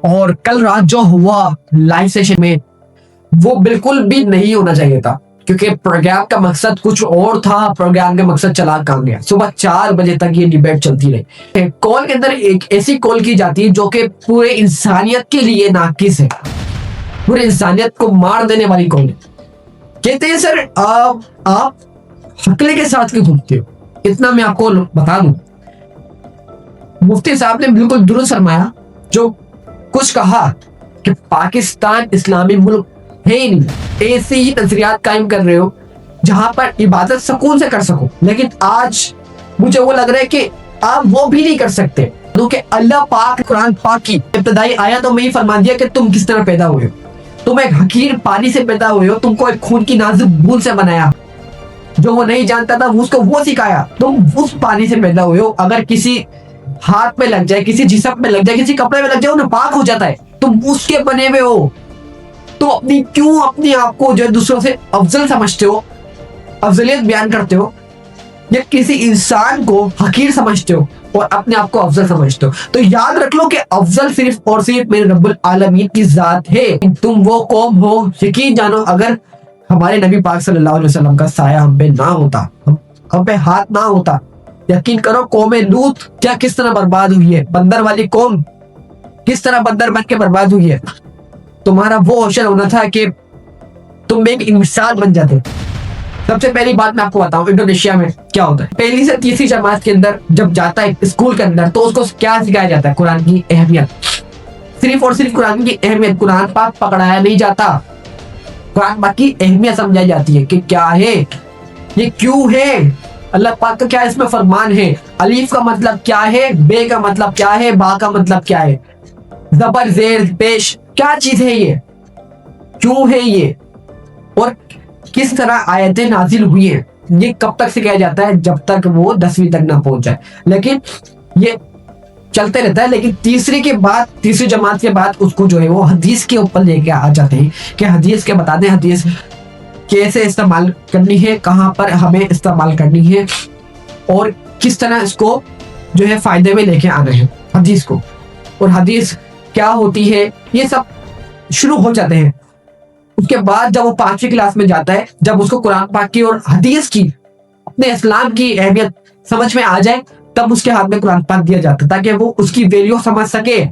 اور کل رات جو ہوا لائیو سیشن میں وہ بالکل بھی نہیں ہونا چاہیے تھا، کیونکہ پروگرام کا مقصد کچھ اور تھا، پروگرام کا مقصد چلا کام گیا۔ صبح 4 بجے تک یہ ڈیبیٹ چلتی رہی۔ کال کے اندر ایک ایسی کال کی جاتی ہے جو کہ پورے انسانیت کے لیے ناقص ہے، پورے انسانیت کو مار دینے والی کال ہے۔ کہتے ہیں سر آپ حقلے کے ساتھ کیوں گھومتے ہو؟ اتنا میں آپ کو بتا دوں، مفتی صاحب نے بالکل درست فرمایا جو کچھ کہا کہ پاکستان اسلامی ملک ہے ہی نہیں، ایسی ہی نظریات قائم کر رہے ہو جہاں پر عبادت سکون سے کر سکو، لیکن آج مجھے وہ لگ رہا ہے کہ آپ وہ بھی نہیں کر سکتے، کیونکہ اللہ پاک قرآن پاک کی ابتدائی آیاتوں میں ہی فرما دیا کہ تم کس طرح پیدا ہوئے ہو۔ تم ایک حقیر پانی سے پیدا ہوئے ہو، تم کو ایک خون کی نازک بوند سے بنایا، جو وہ نہیں جانتا تھا اس کو وہ سکھایا، تم اس پانی سے پیدا ہوئے ہو۔ اگر کسی ہاتھ پہ لگ جائے، کسی جسم پہ لگ جائے، کسی کپڑے پہ لگ جائے، وہ ناپاک ہو جاتا ہے، تم اس کے بنے ہوئے ہو۔ تو اپنے آپ کو جو دوسروں سے افضل سمجھتے ہو، افضلیت بیان کرتے ہو، یا کسی انسان کو حقیر سمجھتے ہو اور اپنے آپ کو افضل سمجھتے ہو؟ تو یاد رکھ لو کہ افضل صرف اور صرف میرے رب العالمین کی ذات ہے۔ تم وہ قوم ہو، یقین جانو اگر ہمارے نبی پاک صلی اللہ علیہ وسلم کا سایہ ہم پہ نہ ہوتا، ہم پہ ہاتھ نہ ہوتا، یقین کرو قوم لوط کیا کس طرح برباد ہوئی ہے، بندر والی قوم کس طرح بندر بن کے برباد ہوئی ہے۔ تمہارا وہ حوصلہ ہونا تھا کہ تم ایک مثال بن جاتے۔ سب سے پہلی بات میں آپ کو بتاؤں، انڈونیشیا میں کیا ہوتا ہے، پہلی سے تیسری جماعت کے اندر جب جاتا ہے اسکول کے اندر، تو اس کو کیا سکھایا جاتا ہے؟ قرآن کی اہمیت، صرف اور صرف قرآن کی اہمیت۔ قرآن پاک پکڑایا نہیں جاتا، قرآن پاک کی اہمیت سمجھائی جاتی ہے کہ کیا ہے، یہ کیوں ہے، اللہ پاک کا کیا اس میں فرمان ہے، الف کا مطلب کیا ہے، بے کا مطلب کیا ہے، با کا مطلب کیا ہے، زبر زیر پیش کیا چیز ہے، یہ کیوں ہے، یہ اور کس طرح آیتیں نازل ہوئی ہیں، یہ کب تک سکھایا جاتا ہے؟ جب تک وہ 10ویں تک نہ پہنچ جائے۔ لیکن یہ چلتے رہتا ہے، لیکن تیسری جماعت کے بعد اس کو جو ہے وہ حدیث کے اوپر لے کے آ جاتے ہیں کہ حدیث کے بتا دیں، حدیث کیسے استعمال کرنی ہے، کہاں پر ہمیں استعمال کرنی ہے، اور کس طرح اس کو جو ہے فائدے میں لے کے آنا ہے حدیث کو، اور حدیث کیا ہوتی ہے، یہ سب شروع ہو جاتے ہیں۔ اس کے بعد جب وہ 5ویں کلاس میں جاتا ہے، جب اس کو قرآن پاک کی اور حدیث کی، اپنے اسلام کی اہمیت سمجھ میں آ جائے، تب اس کے ہاتھ میں قرآن پاک دیا جاتا ہے تاکہ وہ اس کی ویلیو سمجھ سکے۔